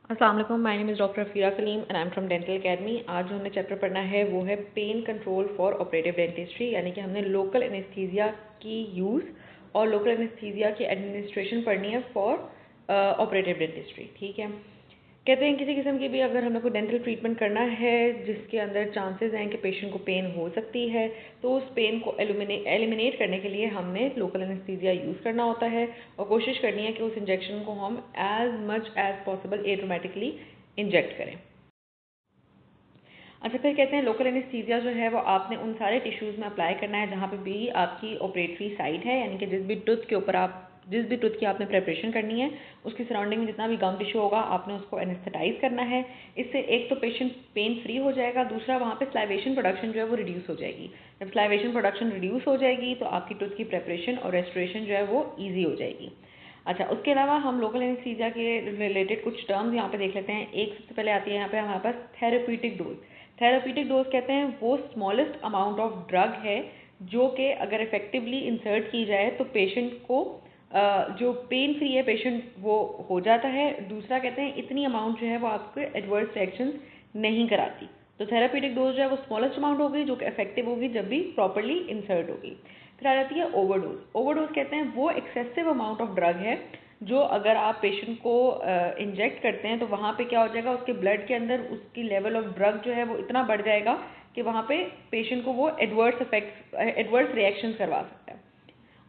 अस्सलाम वालेकुम, my name is doctor Afira Kaleem and I am from dental academy. आज जो हमने चैप्टर पढ़ना है वो है pain control for operative dentistry, यानी कि हमने लोकल एनेस्थीसिया की यूज़ और लोकल एनेस्थीसिया की एडमिनिस्ट्रेशन पढ़नी है फॉर ऑपरेटिव डेंटिस्ट्री। ठीक है, कहते हैं किसी किस्म की भी अगर हमें कोई डेंटल ट्रीटमेंट करना है जिसके अंदर चांसेस हैं कि पेशेंट को पेन हो सकती है, तो उस पेन को एलिमिनेट करने के लिए हमने लोकल एनेस्थीसिया यूज़ करना होता है और कोशिश करनी है कि उस इंजेक्शन को हम as much as possible atraumatically inject करें। अच्छा, फिर कहते हैं लोकल एनेस्थीसिया जो है वो आपने उन सारे टिश्यूज़ में अप्लाई करना है जहाँ पे भी आपकी ऑपरेटरी साइट है, यानी कि जिस भी टूथ की आपने प्रेपरेशन करनी है उसकी सराउंडिंग में जितना भी गम टिश्यू होगा आपने उसको एनेस्थेटाइज करना है। इससे एक तो पेशेंट पेन फ्री हो जाएगा, दूसरा वहाँ पे स्लाइवेशन प्रोडक्शन जो है वो रिड्यूस हो जाएगी। जब स्लाइवेशन प्रोडक्शन रिड्यूस हो जाएगी तो आपकी टूथ की प्रेपरेशन और रेस्टोरेशन जो है वो ईजी हो जाएगी। अच्छा, उसके अलावा हम लोकल एनेस्थीसिया के रिलेटेड कुछ टर्म्स यहाँ पे देख लेते हैं। एक सबसे पहले आती है यहाँ पे हमारे पास थेरेप्यूटिक डोज। थेरेप्यूटिक डोज कहते हैं वो स्मॉलेस्ट अमाउंट ऑफ ड्रग है जो कि अगर इफेक्टिवली इंसर्ट की जाए तो पेशेंट को जो पेन फ्री है पेशेंट वो हो जाता है। दूसरा कहते हैं इतनी अमाउंट जो है वो आपके एडवर्स रिएक्शंस नहीं कराती। तो थेरेप्यूटिक डोज जो है वो स्मॉलेस्ट अमाउंट होगी जो कि इफेक्टिव होगी जब भी प्रॉपरली इंसर्ट होगी। फिर आ जाती है ओवरडोज। ओवरडोज कहते हैं वो एक्सेसिव अमाउंट ऑफ ड्रग है जो अगर आप पेशेंट को इंजेक्ट करते हैं तो वहाँ पे क्या हो जाएगा, उसके ब्लड के अंदर उसकी लेवल ऑफ ड्रग जो है वो इतना बढ़ जाएगा कि वहाँ पे पेशेंट को वो एडवर्स रिएक्शंस करवा सकता है।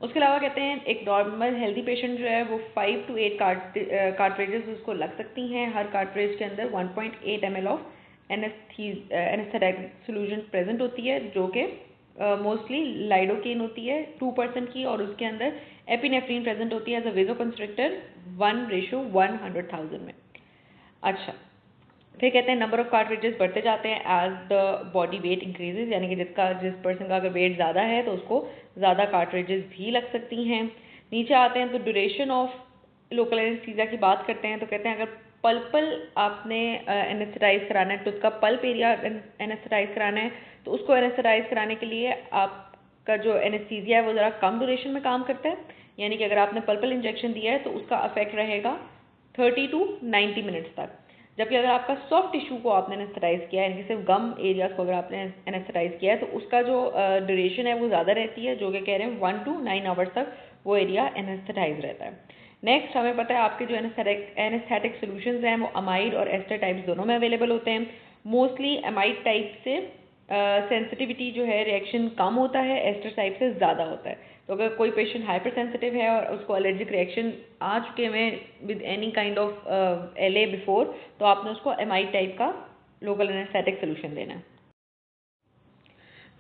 उसके अलावा कहते हैं एक नॉर्मल हेल्दी पेशेंट जो है वो 5 to 8 कार्ट्रिजेस उसको लग सकती हैं। हर कार्ट्रिज के अंदर 1.8 ml of anaesthetic solution present होती है जो कि मोस्टली लाइडोकेन होती है 2% की, और उसके अंदर एपिनेफ्रीन प्रेजेंट होती है एज अ वेजोकंस्ट्रिक्टर 1:100,000 में। अच्छा, फिर कहते हैं नंबर ऑफ कार्ट्रिजेस बढ़ते जाते हैं as the body weight increases, यानी कि जिस पर्सन का अगर वेट ज़्यादा है तो उसको ज़्यादा कार्ट्रिजेस भी लग सकती हैं। नीचे आते हैं तो ड्यूरेशन ऑफ लोकल एनेस्थीसिया की बात करते हैं तो कहते हैं अगर पल्पल आपने एनेस्थेटाइज कराना है, टूथ का पल्प एरिया एनेस्थेटाइज कराना है तो उसको एनेस्थेटाइज कराने के लिए आपका जो एनेस्थीसिया है वो ज़रा कम ड्यूरेशन में काम करता है, यानी कि अगर आपने पल्पल इंजेक्शन दिया है तो उसका अफेक्ट रहेगा 30 to 90 मिनट्स तक। जबकि अगर आपका सॉफ्ट टिश्यू को आपने एनेस्थेटाइज किया है, यानी कि सिर्फ गम एरियाज को अगर आपने एनेस्थेटाइज किया है तो उसका जो ड्यूरेशन है वो ज़्यादा रहती है, जो कि कह रहे हैं 1 to 9 आवर्स तक वो एरिया एनेस्थेटाइज रहता है। नेक्स्ट हमें पता है आपके जो एनेस्थेटिक सोल्यूशंस हैं वो अमाइड और एस्टर टाइप्स दोनों में अवेलेबल होते हैं। मोस्टली अमाइड टाइप से सेंसिटिविटी जो है रिएक्शन कम होता है, एस्टर टाइप से ज़्यादा होता है। तो अगर कोई पेशेंट हाइपर सेंसिटिव है और उसको एलर्जिक रिएक्शन आ चुके हैं with any kind of LA before, तो आपने उसको अमाइड टाइप का लोकल एनेस्थेटिक सोल्यूशन देना है।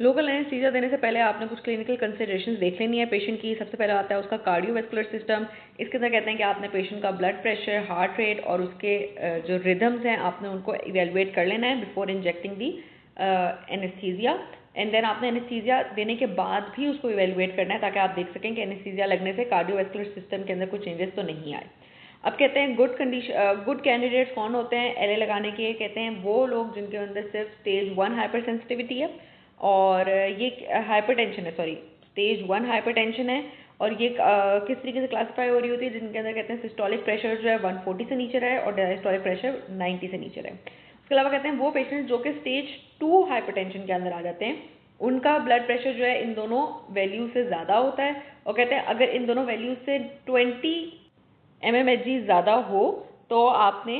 लोकल एनेस्थीसिया देने से पहले आपने कुछ क्लिनिकल कंसिडरेशंस देख लेनी है पेशेंट की। सबसे पहले आता है उसका कार्डियोवैस्कुलर सिस्टम। इसके अंदर कहते हैं कि आपने पेशेंट का ब्लड प्रेशर, हार्ट रेट और उसके जो रिदम्स हैं आपने उनको इवेलुएट कर लेना है before injecting the anaesthesia. And then आपने एनेस्थीसिया देने के बाद भी उसको इवेलुएट करना है ताकि आप देख सकें कि एनेस्थीसिया लगने से कार्डियोवैस्कुलर सिस्टम के अंदर कोई चेंजेस तो नहीं आए। अब कहते हैं गुड कैंडिडेट्स कौन होते हैं एलए लगाने के? कहते हैं वो लोग जिनके अंदर सिर्फ स्टेज 1 हाइपर सेंसिटिविटी है और ये हाइपरटेंशन है, सॉरी स्टेज 1 हाइपरटेंशन है, और ये किस तरीके से क्लासिफाई हो रही होती है? जिनके अंदर कहते हैं सिस्टोलिक प्रेशर जो है 140 से नीचे रहे और डायस्टोलिक प्रेशर 90 से नीचे रहे। उसके अलावा कहते हैं वो पेशेंट जो कि स्टेज 2 हाइपरटेंशन के अंदर आ जाते हैं उनका ब्लड प्रेशर जो है इन दोनों वैल्यू से ज़्यादा होता है, और कहते हैं अगर इन दोनों वैल्यू से 20 mmHg ज़्यादा हो तो आपने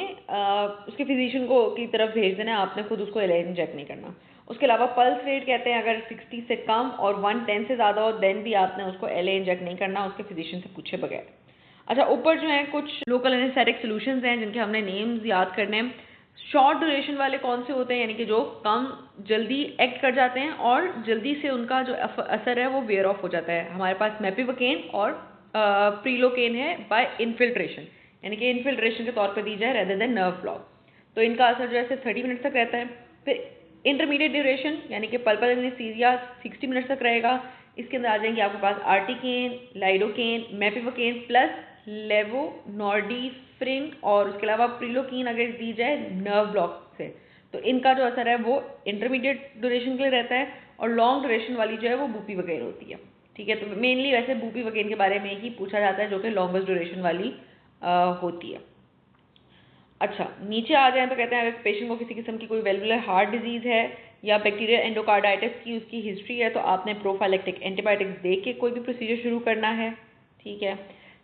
उसके फिजिशियन को की तरफ भेज देना है, आपने खुद उसको इंजेक्ट नहीं करना। उसके अलावा पल्स रेट कहते हैं अगर 60 से कम और 110 से ज़्यादा हो देन भी आपने उसको एलए इंजेक्ट नहीं करना उसके फिजिशियन से पूछे बगैर। अच्छा, ऊपर जो है कुछ लोकल एनेस्थेटिक सॉल्यूशंस हैं जिनके हमने नेम्स याद करने हैं। शॉर्ट ड्यूरेशन वाले कौन से होते हैं, यानी कि जो कम जल्दी एक्ट कर जाते हैं और जल्दी से उनका जो असर है वो वेयर ऑफ हो जाता है। हमारे पास मेपिवकेन और प्रीलोकेन है बाय इन्फिल्ट्रेशन, यानी कि इन्फिल्ट्रेशन के तौर पर दी जाए रेदर देन नर्व ब्लॉक, तो इनका असर जो है सिर्फ 30 मिनट तक रहता है। फिर इंटरमीडिएट ड्यूरेशन यानी कि पल्पल एनेस्थीसिया 60 मिनट तक रहेगा। इसके अंदर आ जाएंगे आपके पास आर्टिकेन, लाइडोकेन, मेपिवकेन प्लस लेवोनॉर्डिफ्रिन, और उसके अलावा प्रिलोकीन अगर दी जाए नर्व ब्लॉक से, तो इनका जो असर है वो इंटरमीडिएट ड्यूरेशन के लिए रहता है, और लॉन्ग ड्यूरेशन वाली जो है वो बुपीवकेन होती है। ठीक है, तो मेनली वैसे बुपीवकेन के बारे में ही पूछा जाता है जो कि लॉन्गेस्ट ड्यूरेशन वाली होती है। अच्छा, नीचे आ जाएँ तो कहते हैं अगर पेशेंट को किसी किस्म की कोई वेल्वुलर हार्ट डिजीज़ है या बैक्टीरियल एंडोकार्डाइटिस की उसकी हिस्ट्री है तो आपने प्रोफाइलेक्टिक एंटीबायोटिक्स दे के कोई भी प्रोसीजर शुरू करना है, ठीक है।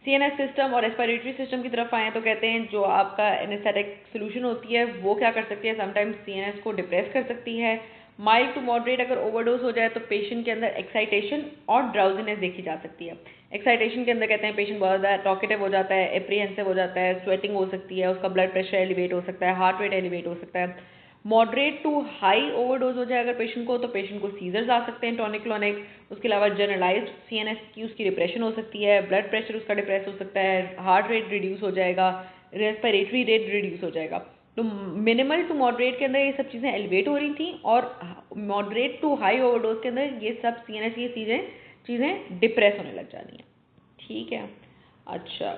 सीएनएस सिस्टम और रेस्पिरेटरी सिस्टम की तरफ आएँ तो कहते हैं जो आपका एनेस्थेटिक सॉल्यूशन होती है वो क्या कर सकती है, समटाइम्स सीएनएस को डिप्रेस कर सकती है। माइल्ड टू मॉडरेट अगर ओवरडोज हो जाए तो पेशेंट के अंदर एक्साइटेशन और ड्राउजीनेस देखी जा सकती है। एक्साइटेशन के अंदर कहते हैं पेशेंट बहुत ज़्यादा टॉकेटिव हो जाता है, एप्रीहेंसिव हो जाता है, स्वेटिंग हो सकती है, उसका ब्लड प्रेशर एलिवेट हो सकता है, हार्ट रेट एलिवेट हो सकता है। मॉडरेट टू हाई ओवरडोज हो जाए अगर पेशेंट को तो पेशेंट को सीजर्स आ सकते हैं टॉनिक क्लॉनिक। उसके अलावा जनरलाइज्ड सीएनएस की उसकी डिप्रेशन हो सकती है, ब्लड प्रेशर उसका डिप्रेस हो सकता है, हार्ट रेट रिड्यूस हो जाएगा, रेस्पिरेटरी रेट रिड्यूस हो जाएगा। तो मिनिमल टू मॉडरेट के अंदर ये सब चीज़ें एलिवेट हो रही थी और मॉडरेट टू हाई ओवरडोज के अंदर ये सब सीएनएस की चीज़ें डिप्रेस होने लग जानी है, ठीक है। अच्छा,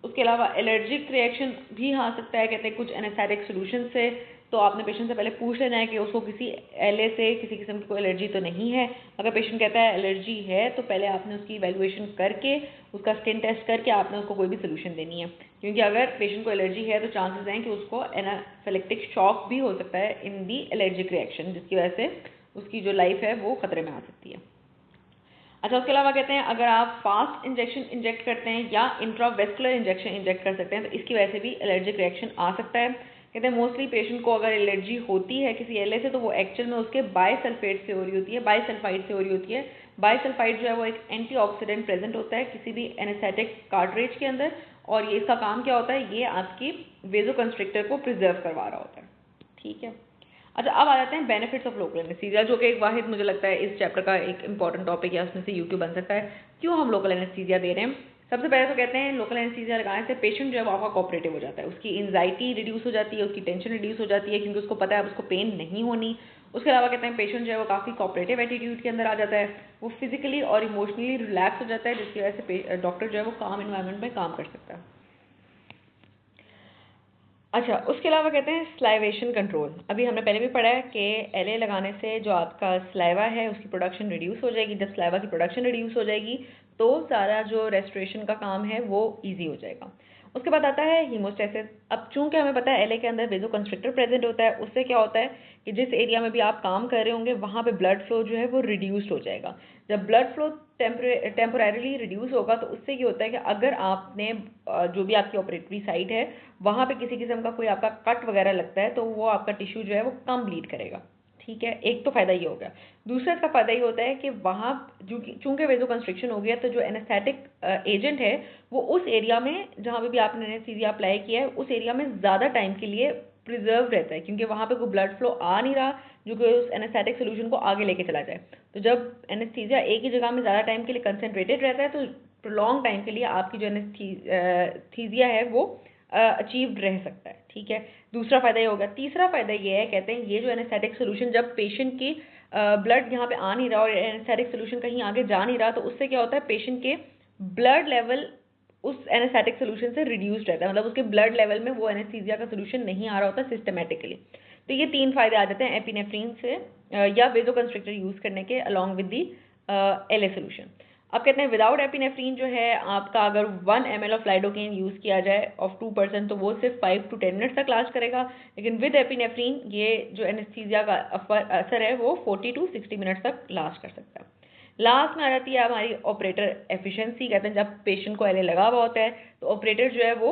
उसके अलावा एलर्जिक रिएक्शन भी आ सकता है, कहते हैं कुछ एनेस्थेटिक सॉल्यूशन से। तो आपने पेशेंट से पहले पूछ लेना है कि उसको किसी एलए से किसी किस्म की कोई एलर्जी तो नहीं है। अगर पेशेंट कहता है एलर्जी है तो पहले आपने उसकी इवैल्यूएशन करके उसका स्किन टेस्ट करके आपने उसको कोई भी सोल्यूशन देनी है, क्योंकि अगर पेशेंट को एलर्जी है तो चांसेस हैं कि उसको एनाफिलेक्टिक शॉक भी हो सकता है इन दी एलर्जिक रिएक्शन, जिसकी वजह से उसकी जो लाइफ है वो खतरे में आ सकती है। अच्छा, उसके अलावा कहते हैं अगर आप फास्ट इंजेक्शन इंजेक्ट करते हैं या इंट्रावेस्कुलर इंजेक्शन इंजेक्ट कर सकते हैं तो इसकी वजह से भी एलर्जिक रिएक्शन आ सकता है। कहते हैं मोस्टली पेशेंट को अगर एलर्जी होती है किसी एलए से तो वो एक्चुअल में उसके बायसल्फेट से हो रही होती है, बायसल्फाइड से हो रही होती है। बायसल्फाइड जो है वो एक एंटीऑक्सीडेंट प्रेजेंट होता है किसी भी एनेस्थेटिक कार्ट्रिज के अंदर, और ये इसका काम क्या होता है, ये आपकी वेजोकंस्ट्रिक्टर को प्रिजर्व करवा रहा होता है, ठीक है। अच्छा, अब आ जाते हैं बेनिफिट्स ऑफ लोकल एनेस्थीसिया, जो कि एक वाहिद मुझे लगता है इस चैप्टर का एक इंपॉर्टेंट टॉपिक है, उसमें से यूट्यूब बन सकता है। क्यों हम लोकल एनेस्थीसिया दे रहे हैं? सबसे पहले तो कहते हैं लोकल एनेस्थीसिया लगाने से पेशेंट जो है वो आपका कोऑपरेटिव हो जाता है, उसकी एंजाइटी रिड्यूस हो जाती है, उसकी टेंशन रिड्यूस हो जाती है, क्योंकि उसको पता है अब उसको पेन नहीं होनी। उसके अलावा कहते हैं पेशेंट जो है वो काफ़ी कोऑपरेटिव एटीट्यूड के अंदर आ जाता है, वो फिजिकली और इमोशनली रिलैक्स हो जाता है, जिसकी वजह से डॉक्टर जो है वो काम इन्वायरमेंट में काम कर सकता है। अच्छा, उसके अलावा कहते हैं स्लाइवेशन कंट्रोल। अभी हमने पहले भी पढ़ा है कि एलए लगाने से जो आपका स्लाइवा है उसकी प्रोडक्शन रिड्यूस हो जाएगी। जब स्लाइवा की प्रोडक्शन रिड्यूस हो जाएगी तो सारा जो रेस्टोरेशन का काम है वो इजी हो जाएगा। उसके बाद आता है हीमोस्टेसिस। अब चूंकि हमें पता है एलए के अंदर वेजोकंस्ट्रिक्टर प्रेजेंट होता है, उससे क्या होता है कि जिस एरिया में भी आप काम कर रहे होंगे वहाँ पे ब्लड फ्लो जो है वो रिड्यूस्ड हो जाएगा। जब ब्लड फ्लो टेम्पोरेरीली रिड्यूस होगा तो उससे ये होता है कि अगर आपने जो भी आपकी ऑपरेटरी साइट है वहाँ पे किसी किस्म का कोई आपका कट वगैरह लगता है तो वो आपका टिश्यू जो है वो कम ब्लीड करेगा, ठीक है। एक तो फ़ायदा ये हो गया। दूसरा इसका फ़ायदा ये होता है कि वहाँ चूंकि वेजोकंस्ट्रिक्शन हो गया तो जो एनेस्थेटिक एजेंट है वो उस एरिया में जहाँ पे भी आपने एनेस्थीसिया अप्लाई किया है उस एरिया में ज़्यादा टाइम के लिए प्रिजर्व रहता है, क्योंकि वहाँ पे कोई ब्लड फ्लो आ नहीं रहा जो कि उस एनेस्थेटिक सोल्यूशन को आगे लेके चला जाए। तो जब एनेस्थीसिया एक ही जगह में ज़्यादा टाइम के लिए कंसनट्रेटेड रहता है तो प्रोलॉन्ग टाइम के लिए आपकी जो एनेस्थीसिया है वो अचीव्ड रह सकता है, ठीक है। दूसरा फ़ायदा ये हो गया। तीसरा फ़ायदा ये है, कहते हैं ये जो एनेस्थेटिक सोल्यूशन जब पेशेंट की ब्लड यहाँ पे आ नहीं रहा और एनेस्थेटिक सोल्यूशन कहीं आगे जा नहीं रहा तो उससे क्या होता है पेशेंट के ब्लड लेवल उस एनेस्थेटिक सोल्यूशन से रिड्यूस्ड रहता है, मतलब उसके ब्लड लेवल में वो एनेस्थीसिया का सोल्यूशन नहीं आ रहा होता सिस्टमेटिकली। तो ये तीन फायदे आ जाते हैं एपिनेफ्रीन से या वेजोकंस्ट्रिक्टर यूज़ करने के along with the LA solution. अब कहते हैं विदाउट एपिनेफ्रीन जो है आपका अगर 1 ml ऑफ लाइडोकेन यूज़ किया जाए ऑफ 2% तो वो सिर्फ 5 to 10 मिनट्स तक लास्ट करेगा, लेकिन विद एपिनेफ्रीन ये जो एनेस्थीसिया का असर है वो 40 to 60 मिनट्स तक लास्ट कर सकता है। लास्ट में आ जाती है हमारी ऑपरेटर एफिशिएंसी। कहते हैं जब पेशेंट को एलए लगा हुआ होता है तो ऑपरेटर जो है वो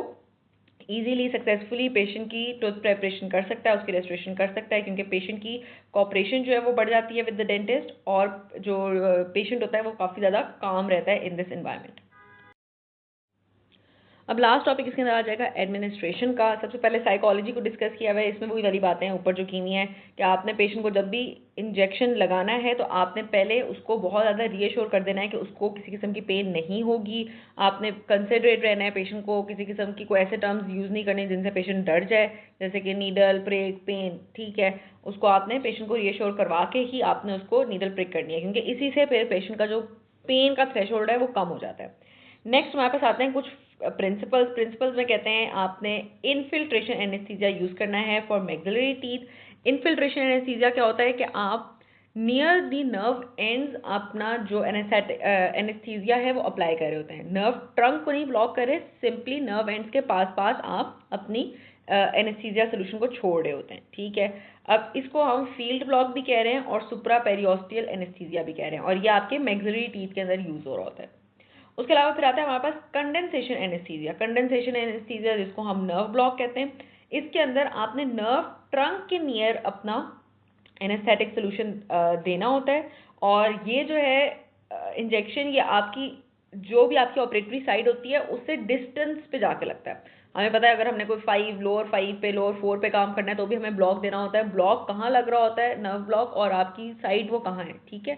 ईजीली सक्सेसफुली पेशेंट की टूथ प्रेपरेशन कर सकता है, उसकी रेस्टोरेशन कर सकता है, क्योंकि पेशेंट की कॉपरेशन जो है वो बढ़ जाती है विद द डेंटिस्ट, और जो पेशेंट होता है वो काफ़ी ज़्यादा काम रहता है इन दिस एनवायरनमेंट। अब लास्ट टॉपिक इसके अंदर आ जाएगा एडमिनिस्ट्रेशन का। सबसे पहले साइकोलॉजी को डिस्कस किया हुआ है, इसमें वही वाली बातें हैं ऊपर जो की हुई हैं कि आपने पेशेंट को जब भी इंजेक्शन लगाना है तो आपने पहले उसको बहुत ज़्यादा रीअश्योर कर देना है कि उसको किसी किस्म की पेन नहीं होगी। आपने कंसिडरेट रहना है, पेशेंट को किसी किस्म की कोई ऐसे टर्म्स यूज़ नहीं करने जिनसे पेशेंट डर जाए, जैसे कि नीडल प्रिक पेन, ठीक है। उसको आपने पेशेंट को रीअश्योर करवा के ही आपने उसको नीडल प्रिक करनी है, क्योंकि इसी से फिर पेशेंट का जो पेन का थ्रेशोल्ड है वो कम हो जाता है। नेक्स्ट हमारे पास आते हैं कुछ प्रिंसिपल्स में कहते हैं आपने इनफिल्ट्रेशन एनेस्थीसिया यूज़ करना है for maxillary teeth. Infiltration anaesthesia क्या होता है कि आप नियर दी नर्व एंड्स अपना जो एनेस्थीसिया है वो अप्लाई कर रहे होते हैं, नर्व ट्रंक को नहीं ब्लॉक कर रहे, सिंपली नर्व एंड्स के पास पास आप अपनी एनेस्थीसिया सोल्यूशन को छोड़ रहे होते हैं, ठीक है। अब इसको हम फील्ड ब्लॉक भी कह रहे हैं और सुप्रा पेरियोस्टियल एनेस्थीसिया भी कह रहे हैं, और ये आपके मैक्सिलरी टीथ के अंदर यूज हो रहा होता है। उसके अलावा फिर आता है हमारे पास कंडेंसेशन एनेस्थीसिया। कंडेंसेशन एनेस्थीसिया जिसको हम नर्व ब्लॉक कहते हैं, इसके अंदर आपने नर्व ट्रंक के नियर अपना एनेस्थेटिक सोल्यूशन देना होता है, और ये जो है इंजेक्शन ये आपकी जो भी आपकी ऑपरेटरी साइड होती है उससे डिस्टेंस पे जाके लगता है। हमें पता है अगर हमने कोई 5 लोअर 5 पे लोअर 4 पे काम करना है तो भी हमें ब्लॉक देना होता है। ब्लॉक कहाँ लग रहा होता है, नर्व ब्लॉक, और आपकी साइड वो कहाँ है, ठीक है।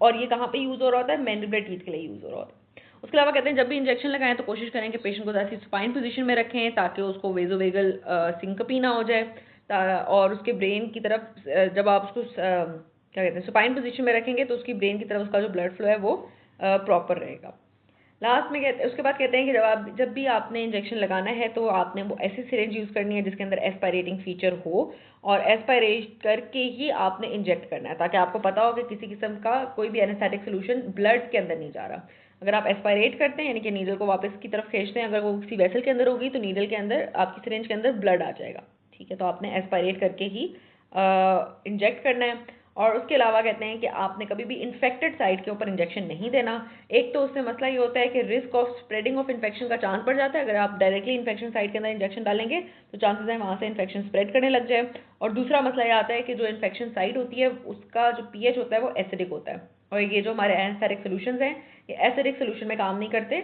और ये कहाँ पे यूज़ हो रहा होता है, मैंडिबुलर टीथ के लिए यूज़ हो रहा होता है। उसके अलावा कहते हैं जब भी इंजेक्शन लगाएं तो कोशिश करें कि पेशेंट को ऐसी स्पाइन पोजीशन में रखें ताकि उसको वेजोवेगल सिंकपी ना हो जाए, और उसके ब्रेन की तरफ जब आप उसको क्या कहते हैं सुपाइन पोजीशन में रखेंगे तो उसकी ब्रेन की तरफ उसका जो ब्लड फ्लो है वो प्रॉपर रहेगा। लास्ट में कहते उसके बाद कहते हैं कि जब भी आपने इंजेक्शन लगाना है तो आपने वो ऐसी सिरिंज यूज़ करनी है जिसके अंदर एस्पायरेटिंग फीचर हो, और एस्पायरेट करके ही आपने इंजेक्ट करना है ताकि आपको पता हो कि किसी किस्म का कोई भी एनेस्थेटिक सोल्यूशन ब्लड के अंदर नहीं जा रहा। अगर आप एस्पायरेट करते हैं यानी कि नीडल को वापस की तरफ खींचते हैं, अगर वो किसी वेसल के अंदर होगी तो नीडल के अंदर आपकी सिरिंज के अंदर ब्लड आ जाएगा, ठीक है। तो आपने एस्पायरेट करके ही इंजेक्ट करना है। और उसके अलावा कहते हैं कि आपने कभी भी इन्फेक्टेड साइड के ऊपर इंजेक्शन नहीं देना। एक तो उससे मसला ये होता है कि risk of spreading of infection का चांस बढ़ जाता है। अगर आप डायरेक्टली इन्फेक्शन साइड के अंदर इंजेक्शन डालेंगे तो चांसेस है वहाँ से इन्फेक्शन स्प्रेड करने लग जाए। और दूसरा मसला ये आता है कि जो इन्फेक्शन साइड होती है उसका जो पीएच होता है वो एसिडिक होता है, और ये जो हमारे एनेस्थेटिक सोल्यूशंस हैं ये एसिडिक सोल्यूशन में काम नहीं करते,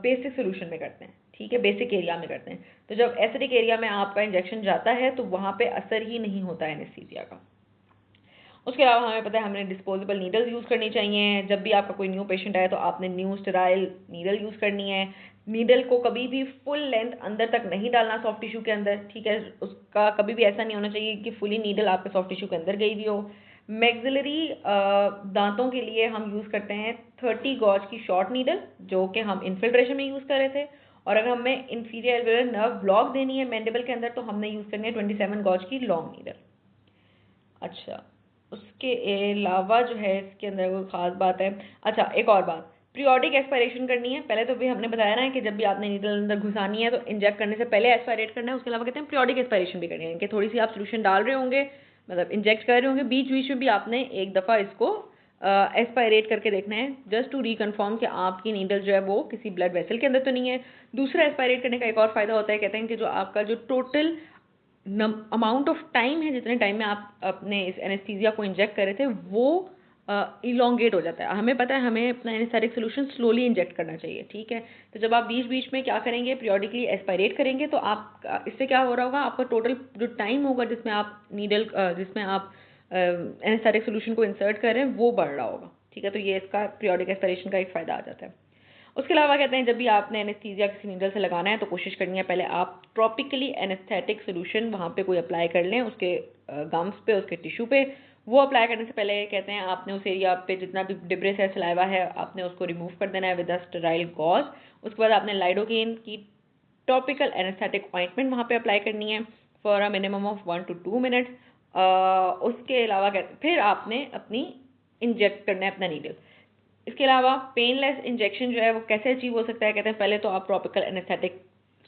बेसिक सोल्यूशन में करते हैं, ठीक है, बेसिक एरिया में करते हैं। तो जब एसिडिक एरिया में आपका इंजेक्शन जाता है तो वहाँ पे असर ही नहीं होता है एनेस्थीसिया का। उसके अलावा हमें पता है हमें डिस्पोजेबल नीडल्स यूज़ करनी चाहिए। जब भी आपका कोई न्यू पेशेंट आए तो आपने न्यू स्टेराइल नीडल यूज़ करनी है। नीडल को कभी भी फुल लेंथ अंदर तक नहीं डालना सॉफ्ट टिश्यू के अंदर, ठीक है। उसका कभी भी ऐसा नहीं होना चाहिए कि फुली नीडल आपके सॉफ्ट टिश्यू के अंदर गई हुई हो। मैक्सिलरी दांतों के लिए हम यूज़ करते हैं 30 गॉज की शॉर्ट नीडल जो कि हम इन्फिल्ट्रेशन में यूज़ कर रहे थे, और अगर हमें इंफीरियर एल्वेओलर नर्व ब्लॉक देनी है मैंडिबल के अंदर तो हमने यूज़ करनी है 27 गॉज की लॉन्ग नीडल। अच्छा, उसके अलावा जो है इसके अंदर कोई ख़ास बात है। अच्छा, एक और बात, पीरियोडिक एस्पायरेशन करनी है। पहले तो भी हमने बताया ना कि जब भी आपने नीडल अंदर घुसानी है तो इंजेक्ट करने से पहले एस्पायरेट करना है। उसके अलावा कहते हैं पीरियोडिक एस्पायरेशन भी करनी है कि थोड़ी सी आप सोल्यूशन डाल रहे होंगे, मतलब इंजेक्ट कर रहे होंगे, बीच बीच में भी आपने एक दफ़ा इसको एस्पायरेट करके देखना है जस्ट टू रिकन्फर्म कि आपकी नीडल जो है वो किसी ब्लड वेसल के अंदर तो नहीं है। दूसरा एस्पायरेट करने का एक और फ़ायदा होता है, कहते हैं कि जो आपका जो टोटल अमाउंट ऑफ टाइम है, जितने टाइम में आप अपने इस एनेस्थीसिया को इंजेक्ट कर रहे थे वो इलोंगेट हो जाता है। हमें पता है हमें अपना एनेस्थेटिक सोल्यूशन स्लोली इंजेक्ट करना चाहिए, ठीक है। तो जब आप बीच बीच में क्या करेंगे, पीरियोडिकली एस्पायरेट करेंगे तो आप इससे क्या हो रहा होगा, आपका टोटल जो टाइम होगा जिसमें आप जिसमें आप एनेस्थेटिक सोल्यूशन को इंसर्ट कर रहे हैं वो बढ़ रहा होगा, ठीक है। तो ये इसका पीरियोडिक एस्पायरेशन का एक फ़ायदा आ जाता है। उसके अलावा कहते हैं जब भी आपने एनेस्थीसिया किसी नीडल से लगाना है तो कोशिश करनी है पहले आप ट्रॉपिकली एनेस्थेटिक सोल्यूशन वहाँ पे कोई अप्लाई कर लें, उसके गम्स पे, उसके टिश्यू पे। वो अप्लाई करने से पहले कहते हैं आपने उस एरिया पे जितना भी डिब्रेस है, सलाइवा है, आपने उसको रिमूव कर देना है विद अ स्टेराइल गॉज। उसके बाद आपने लाइडोकेन की टॉपिकल एनेस्थेटिक ऑइंटमेंट वहाँ पे अप्लाई करनी है for a minimum of 1 to 2 minutes. उसके अलावा कहते फिर आपने अपनी इंजेक्ट करना है अपना नीडल। इसके अलावा पेनलेस इंजेक्शन जो है वो कैसे अचीव हो सकता है, कहते हैं पहले तो आप ट्रॉपिकल एनेस्थेटिक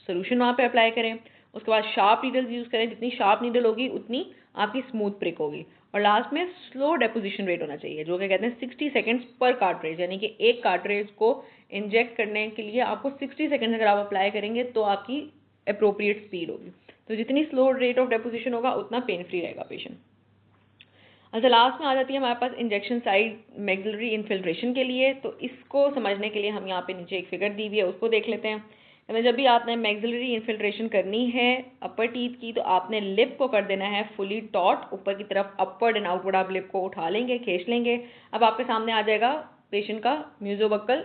सोल्यूशन वहाँ पे अप्लाई करें, उसके बाद शार्प नीडल्स यूज़ करें, जितनी शार्प नीडल होगी उतनी आपकी स्मूथ प्रिक होगी, और लास्ट में स्लो डेपोजिशन रेट होना चाहिए जो कि कहते हैं 60 सेकेंड्स पर कार्ट्रेज, यानी कि एक कार्ट्रेज को इंजेक्ट करने के लिए आपको 60 सेकेंड्स अगर आप अप्लाई करेंगे तो आपकी अप्रोप्रिएट स्पीड होगी। तो जितनी स्लो रेट ऑफ डेपोजिशन होगा उतना पेन फ्री रहेगा पेशेंट। अच्छा, लास्ट में आ जाती है हमारे पास इंजेक्शन साइड मैक्सिलरी इन्फिल्ट्रेशन के लिए। तो इसको समझने के लिए हम यहाँ पे नीचे एक फिगर दी हुई है उसको देख लेते हैं। तो जब भी आपने मैक्सिलरी इन्फिल्ट्रेशन करनी है अपर टीथ की तो आपने लिप को कर देना है फुली टॉट, ऊपर की तरफ अपवर्ड एंड आउटवर्ड आप लिप को उठा लेंगे, खींच लेंगे। अब आपके सामने आ जाएगा पेशेंट का म्यूजोबक्कल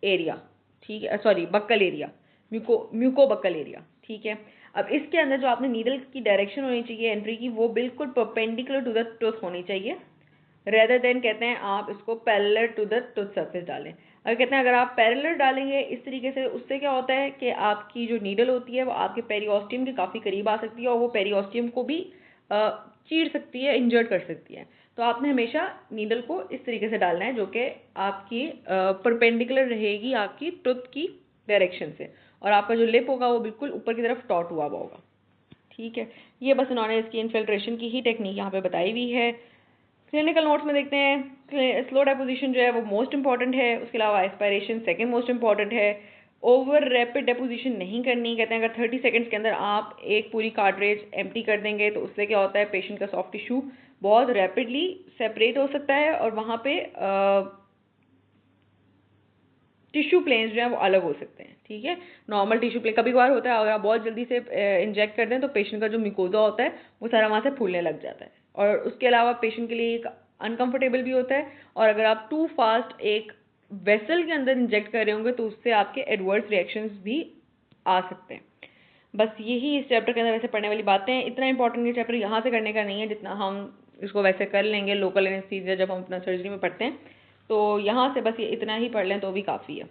एरिया, ठीक है, सॉरी बक्कल एरिया, म्यूकोबक्कल एरिया, ठीक है। अब इसके अंदर जो आपने नीडल की डायरेक्शन होनी चाहिए एंट्री की वो बिल्कुल परपेंडिकुलर टू द टूथ होनी चाहिए, रेदर देन कहते हैं आप इसको parallel to the tooth surface डालें। अगर कहते हैं अगर आप पैरेलल डालेंगे इस तरीके से, उससे क्या होता है कि आपकी जो नीडल होती है वो आपके पेरियोस्टियम के काफ़ी करीब आ सकती है और वो पेरियोस्टियम को भी चीर सकती है, इंजर्ड कर सकती है। तो आपने हमेशा नीडल को इस तरीके से डालना है जो कि आपकी परपेंडिकुलर रहेगी आपकी टूथ की डायरेक्शन से। और आपका जो लिप होगा वो बिल्कुल ऊपर की तरफ टॉट हुआ हुआ होगा। ठीक है, ये बस इन्होंने इसकी इन्फिल्ट्रेशन की ही टेक्निक यहाँ पे बताई हुई है। क्लिनिकल नोट्स में देखते हैं, स्लो डेपोजिशन जो है वो मोस्ट इंपॉर्टेंट है, उसके अलावा एस्पायरेशन सेकंड मोस्ट इंपॉर्टेंट है। ओवर रैपिड डेपोजिशन नहीं करनी, कहते हैं अगर 30 सेकंड्स के अंदर आप एक पूरी कार्ट्रेज एम्प्टी कर देंगे तो उससे क्या होता है, पेशेंट का सॉफ्ट टिश्यू बहुत रैपिडली सेपरेट हो सकता है और वहाँ पे टिश्यू प्लेन्स जो है वो अलग हो सकते हैं। ठीक है, नॉर्मल टिश्यू प्लेन कभी कभार होता है, अगर आप बहुत जल्दी से इंजेक्ट कर दें तो पेशेंट का जो मिकोजा होता है वो सारा वहाँ से फूलने लग जाता है, और उसके अलावा पेशेंट के लिए एक अनकंफर्टेबल भी होता है। और अगर आप टू फास्ट एक वेसल के अंदर इंजेक्ट कर रहे होंगे तो उससे आपके एडवर्स रिएक्शंस भी आ सकते हैं। बस यही इस चैप्टर के अंदर वैसे पढ़ने वाली बातें हैं। इतना इंपॉर्टेंट ये चैप्टर यहाँ से करने का नहीं है जितना हम इसको वैसे कर लेंगे लोकल एनेस्थीसिया जब हम अपना सर्जरी में पढ़ते हैं, तो यहाँ से बस ये इतना ही पढ़ लें तो भी काफ़ी है।